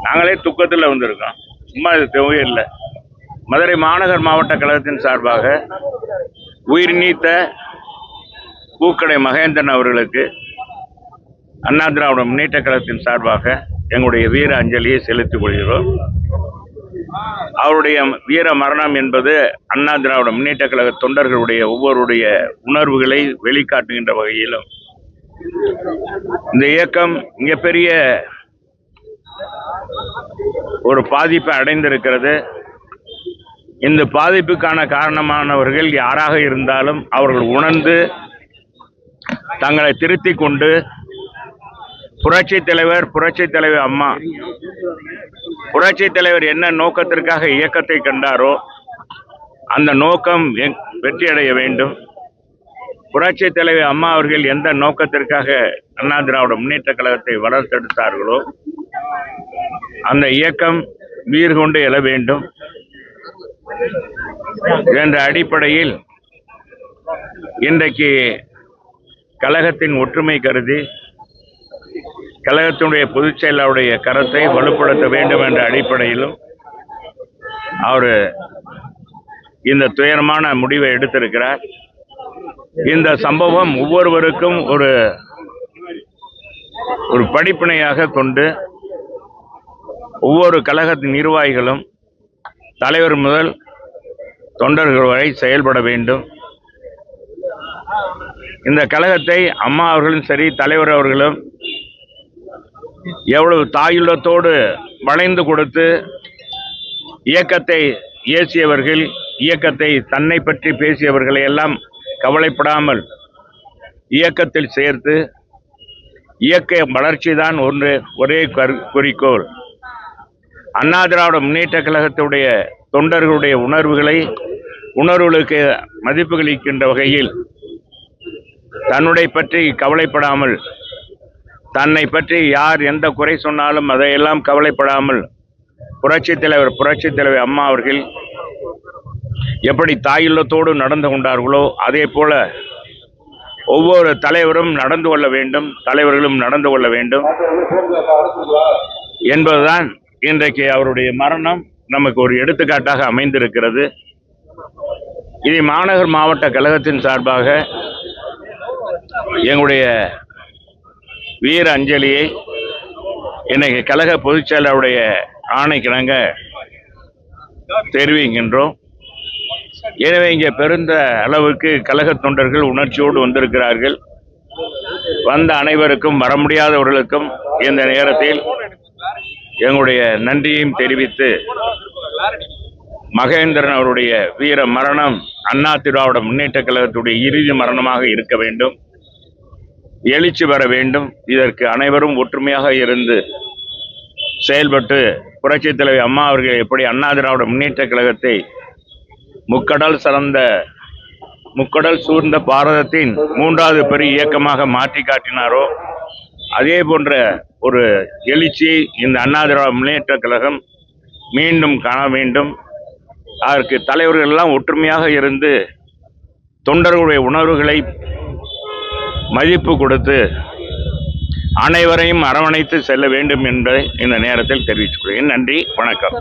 நாங்களே துக்கத்தில் வந்திருக்கோம். சும்மா இது தேவையே இல்லை. மதுரை மாநகர் மாவட்ட கழகத்தின் சார்பாக உயிர் நீத்த பூக்கடை மகேந்திரன் அவர்களுக்கு அண்ணா திராவிட முன்னேற்ற கழகத்தின் சார்பாக எங்களுடைய வீர அஞ்சலியை செலுத்திக் கொள்கிறோம். அவருடைய வீர மரணம் என்பது அண்ணா திராவிட முன்னேற்ற கழக தொண்டர்களுடைய ஒவ்வொருடைய உணர்வுகளை வெளிக்காட்டுகின்ற வகையிலும் இந்த இயக்கம் மிகப்பெரிய ஒரு பாதிப்பை அடைந்திருக்கிறது. இந்த பாதிப்புக்கான காரணமானவர்கள் யாராக இருந்தாலும் அவர்கள் உணர்ந்து தங்களை திருத்திக் கொண்டு புரட்சித் தலைவர் அம்மா புரட்சித் தலைவர் என்ன நோக்கத்திற்காக இயக்கத்தை கண்டாரோ அந்த நோக்கம் வெற்றியடைய வேண்டும். புரட்சித் தலைவர் அம்மா அவர்கள் எந்த நோக்கத்திற்காக அண்ணா திராவிட முன்னேற்ற கழகத்தை வளர்த்தெடுத்தார்களோ அந்த இயக்கம் வீறு கொண்டு எழ வேண்டும் என்ற அடிப்படையில் இன்றைக்கு கழகத்தின் ஒற்றுமை கருதி கழகத்தினுடைய பொதுச் செயலாளருடைய கரத்தை வலுப்படுத்த வேண்டும் என்ற அடிப்படையிலும் அவர் இந்த துயரமான முடிவை எடுத்திருக்கிறார். இந்த சம்பவம் ஒவ்வொருவருக்கும் ஒரு படிப்பினையாக கொண்டு ஒவ்வொரு கழகத்தின் நிர்வாகிகளும் தலைவர் முதல் தொண்டர்கள் வரை செயல்பட வேண்டும். இந்த கழகத்தை அம்மா அவர்களும் சரி தலைவர் அவர்களும் எவ்வளவு தாயுள்ளத்தோடு வளைந்து கொடுத்து இயக்கத்தை ஏசியவர்கள், இயக்கத்தை தன்னை பற்றி பேசியவர்களை எல்லாம் கவலைப்படாமல் இயக்கத்தில் சேர்த்து இயக்க வளர்ச்சி தான் ஒரே குறிக்கோள். அண்ணா திராவிட முன்னேற்ற கழகத்துடைய தொண்டர்களுடைய உணர்வுகளுக்கு மதிப்புகளிக்கின்ற வகையில் தன்னுடைய பற்றி கவலைப்படாமல், தன்னை பற்றி யார் எந்த குறை சொன்னாலும் அதையெல்லாம் கவலைப்படாமல் புரட்சித் தலைவர் அம்மா அவர்கள் எப்படி தாயுள்ளத்தோடு நடந்து கொண்டார்களோ அதே போல ஒவ்வொரு தலைவரும் நடந்து கொள்ள வேண்டும், தலைவர்களும் நடந்து கொள்ள வேண்டும் என்பதுதான் இன்றைக்கு அவருடைய மரணம் நமக்கு ஒரு எடுத்துக்காட்டாக அமைந்திருக்கிறது. இது மாநகர் மாவட்ட கழகத்தின் சார்பாக எங்களுடைய வீர அஞ்சலியை இன்னைக்கு கழக பொதுச் செயலாளருடைய ஆணைக்கிணங்க தெரிவிக்கின்றோம். எனவே இங்கே பெருந்த அளவுக்கு கழக தொண்டர்கள் உணர்ச்சியோடு வந்திருக்கிறார்கள். வந்த அனைவருக்கும், வர முடியாதவர்களுக்கும் இந்த நேரத்தில் எங்களுடைய நன்றியையும் தெரிவித்து, மகேந்திரன் அவருடைய வீர மரணம் அண்ணா திராவிட முன்னேற்ற கழகத்துடைய இறுதி மரணமாக இருக்க வேண்டும், எழுச்சி பெற வேண்டும். இதற்கு அனைவரும் ஒற்றுமையாக இருந்து செயல்பட்டு புரட்சித் தலைவர் அம்மா அவர்கள் எப்படி அண்ணா திராவிட முன்னேற்ற கழகத்தை முக்கடல் சூழ்ந்த பாரதத்தின் 3வது பெரிய இயக்கமாக மாற்றி காட்டினாரோ அதே போன்ற ஒரு எழுச்சியை இந்த அண்ணா திராவிட முன்னேற்ற கழகம் மீண்டும் காண வேண்டும். அதற்கு தலைவர்கள் எல்லாம் ஒற்றுமையாக இருந்து தொண்டர்களுடைய உணர்வுகளை மதிப்பு கொடுத்து அனைவரையும் அரவணைத்து செல்ல வேண்டும் என்பதை இந்த நேரத்தில் தெரிவித்துக் கொள்கிறேன். நன்றி, வணக்கம்.